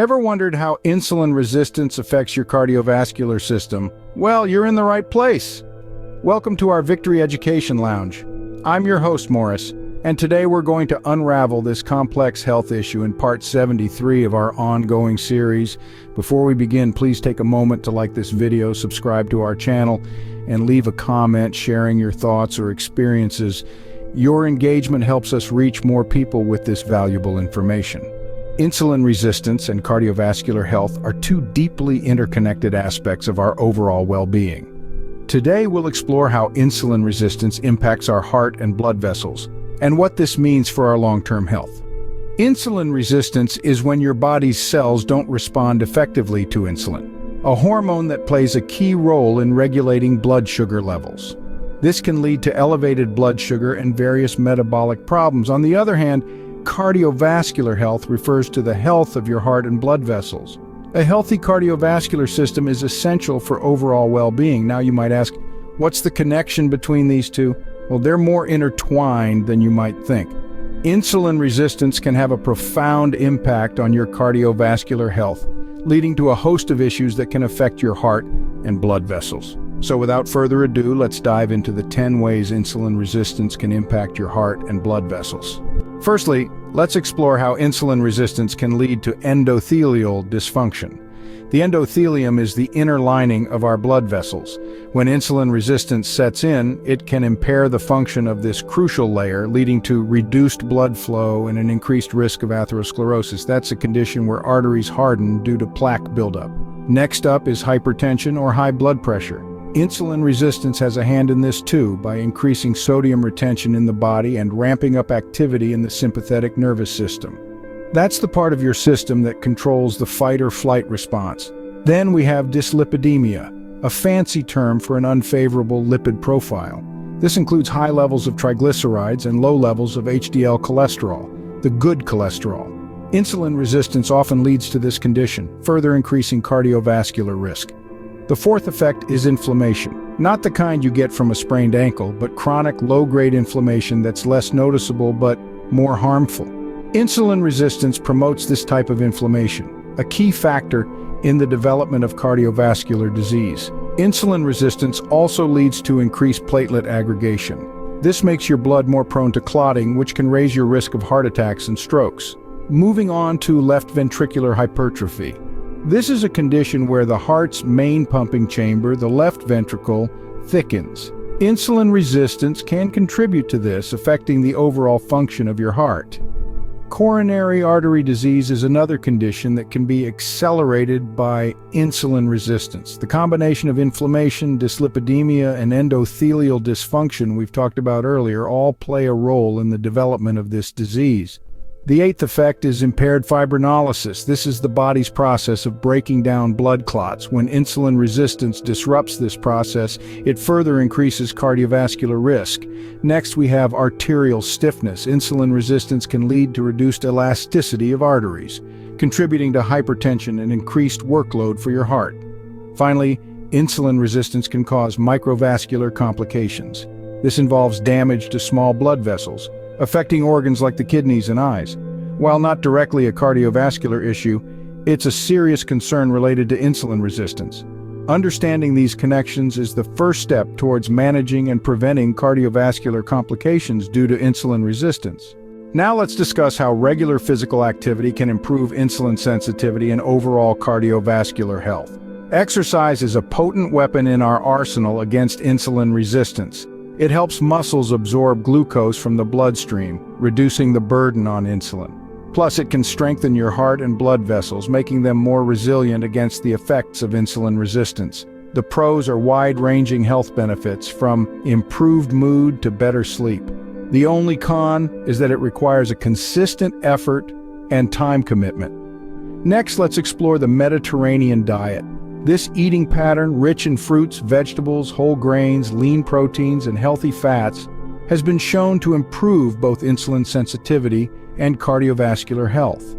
Ever wondered how insulin resistance affects your cardiovascular system? Well, you're in the right place. Welcome to our Victory Education Lounge. I'm your host, Maurice, and today we're going to unravel this complex health issue in part 73 of our ongoing series. Before we begin, please take a moment to like this video, subscribe to our channel, and leave a comment sharing your thoughts or experiences. Your engagement helps us reach more people with this valuable information. Insulin resistance and cardiovascular health are two deeply interconnected aspects of our overall well-being. Today we'll explore how insulin resistance impacts our heart and blood vessels, and what this means for our long-term health. Insulin resistance is when your body's cells don't respond effectively to insulin, a hormone that plays a key role in regulating blood sugar levels. This can lead to elevated blood sugar and various metabolic problems. On the other hand, cardiovascular health refers to the health of your heart and blood vessels. A healthy cardiovascular system is essential for overall well-being. Now you might ask, what's the connection between these two? Well, they're more intertwined than you might think. Insulin resistance can have a profound impact on your cardiovascular health, leading to a host of issues that can affect your heart and blood vessels. So without further ado, let's dive into the 10 ways insulin resistance can impact your heart and blood vessels. Firstly, let's explore how insulin resistance can lead to endothelial dysfunction. The endothelium is the inner lining of our blood vessels. When insulin resistance sets in, it can impair the function of this crucial layer, leading to reduced blood flow and an increased risk of atherosclerosis. That's a condition where arteries harden due to plaque buildup. Next up is hypertension or high blood pressure. Insulin resistance has a hand in this too, by increasing sodium retention in the body and ramping up activity in the sympathetic nervous system. That's the part of your system that controls the fight or flight response. Then we have dyslipidemia, a fancy term for an unfavorable lipid profile. This includes high levels of triglycerides and low levels of HDL cholesterol, the good cholesterol. Insulin resistance often leads to this condition, further increasing cardiovascular risk. The fourth effect is inflammation. Not the kind you get from a sprained ankle, but chronic low-grade inflammation that's less noticeable but more harmful. Insulin resistance promotes this type of inflammation, a key factor in the development of cardiovascular disease. Insulin resistance also leads to increased platelet aggregation. This makes your blood more prone to clotting, which can raise your risk of heart attacks and strokes. Moving on to left ventricular hypertrophy. This is a condition where the heart's main pumping chamber, the left ventricle, thickens. Insulin resistance can contribute to this, affecting the overall function of your heart. Coronary artery disease is another condition that can be accelerated by insulin resistance. The combination of inflammation, dyslipidemia, and endothelial dysfunction we've talked about earlier all play a role in the development of this disease. The eighth effect is impaired fibrinolysis. This is the body's process of breaking down blood clots. When insulin resistance disrupts this process, it further increases cardiovascular risk. Next, we have arterial stiffness. Insulin resistance can lead to reduced elasticity of arteries, contributing to hypertension and increased workload for your heart. Finally, insulin resistance can cause microvascular complications. This involves damage to small blood vessels, affecting organs like the kidneys and eyes. While not directly a cardiovascular issue, it's a serious concern related to insulin resistance. Understanding these connections is the first step towards managing and preventing cardiovascular complications due to insulin resistance. Now let's discuss how regular physical activity can improve insulin sensitivity and overall cardiovascular health. Exercise is a potent weapon in our arsenal against insulin resistance. It helps muscles absorb glucose from the bloodstream, reducing the burden on insulin. Plus, it can strengthen your heart and blood vessels, making them more resilient against the effects of insulin resistance. The pros are wide-ranging health benefits, from improved mood to better sleep. The only con is that it requires a consistent effort and time commitment. Next, let's explore the Mediterranean diet. This eating pattern, rich in fruits, vegetables, whole grains, lean proteins, and healthy fats, has been shown to improve both insulin sensitivity and cardiovascular health.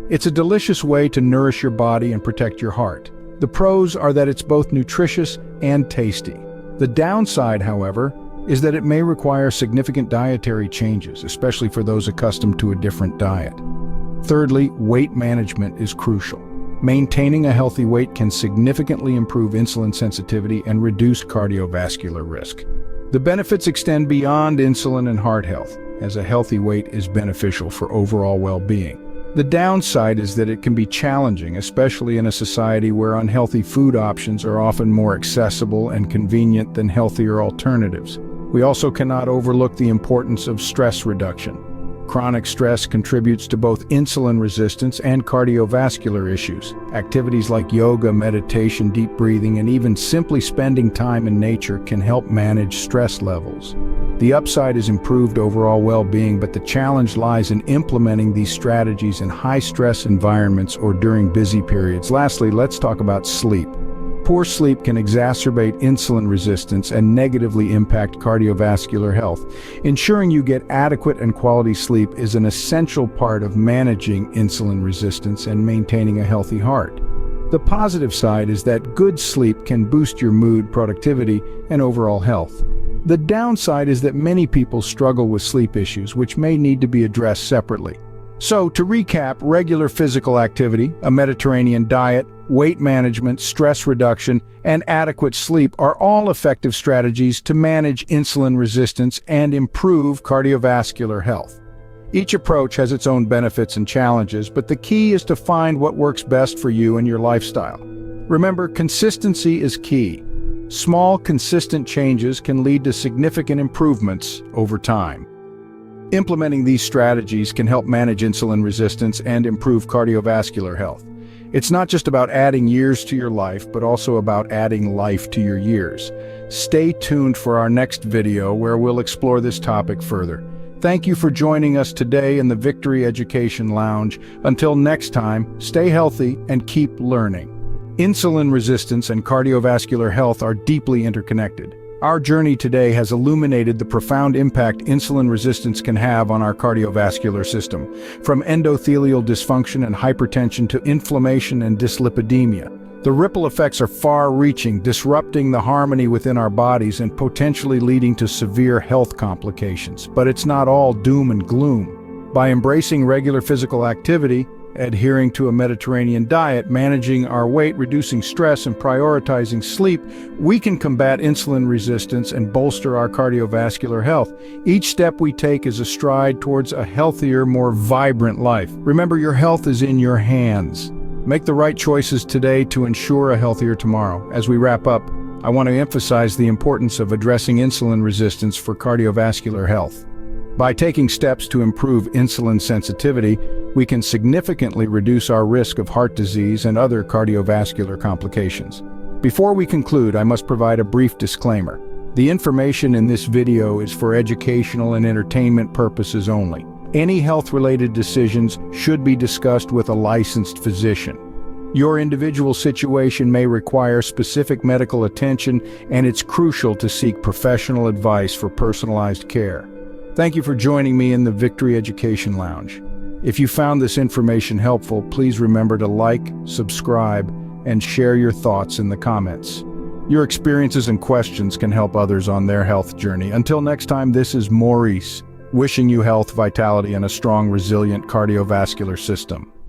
It's a delicious way to nourish your body and protect your heart. The pros are that it's both nutritious and tasty. The downside, however, is that it may require significant dietary changes, especially for those accustomed to a different diet. Thirdly, weight management is crucial. Maintaining a healthy weight can significantly improve insulin sensitivity and reduce cardiovascular risk. The benefits extend beyond insulin and heart health, as a healthy weight is beneficial for overall well-being. The downside is that it can be challenging, especially in a society where unhealthy food options are often more accessible and convenient than healthier alternatives. We also cannot overlook the importance of stress reduction. Chronic stress contributes to both insulin resistance and cardiovascular issues. Activities like yoga, meditation, deep breathing, and even simply spending time in nature can help manage stress levels. The upside is improved overall well-being, but the challenge lies in implementing these strategies in high-stress environments or during busy periods. Lastly, let's talk about sleep. Poor sleep can exacerbate insulin resistance and negatively impact cardiovascular health. Ensuring you get adequate and quality sleep is an essential part of managing insulin resistance and maintaining a healthy heart. The positive side is that good sleep can boost your mood, productivity, and overall health. The downside is that many people struggle with sleep issues, which may need to be addressed separately. So, to recap, regular physical activity, a Mediterranean diet, weight management, stress reduction, and adequate sleep are all effective strategies to manage insulin resistance and improve cardiovascular health. Each approach has its own benefits and challenges, but the key is to find what works best for you and your lifestyle. Remember, consistency is key. Small, consistent changes can lead to significant improvements over time. Implementing these strategies can help manage insulin resistance and improve cardiovascular health. It's not just about adding years to your life, but also about adding life to your years. Stay tuned for our next video where we'll explore this topic further. Thank you for joining us today in the Victory Education Lounge. Until next time, stay healthy and keep learning. Insulin resistance and cardiovascular health are deeply interconnected. Our journey today has illuminated the profound impact insulin resistance can have on our cardiovascular system, from endothelial dysfunction and hypertension to inflammation and dyslipidemia. The ripple effects are far-reaching, disrupting the harmony within our bodies and potentially leading to severe health complications. But it's not all doom and gloom. By embracing regular physical activity, adhering to a Mediterranean diet, managing our weight, reducing stress, and prioritizing sleep, we can combat insulin resistance and bolster our cardiovascular health. Each step we take is a stride towards a healthier, more vibrant life. Remember, your health is in your hands. Make the right choices today to ensure a healthier tomorrow. As we wrap up, I want to emphasize the importance of addressing insulin resistance for cardiovascular health. By taking steps to improve insulin sensitivity, we can significantly reduce our risk of heart disease and other cardiovascular complications. Before we conclude, I must provide a brief disclaimer. The information in this video is for educational and entertainment purposes only. Any health-related decisions should be discussed with a licensed physician. Your individual situation may require specific medical attention, and it's crucial to seek professional advice for personalized care. Thank you for joining me in the Victory Education Lounge. If you found this information helpful, please remember to like, subscribe, and share your thoughts in the comments. Your experiences and questions can help others on their health journey. Until next time, this is Maurice, wishing you health, vitality, and a strong, resilient cardiovascular system.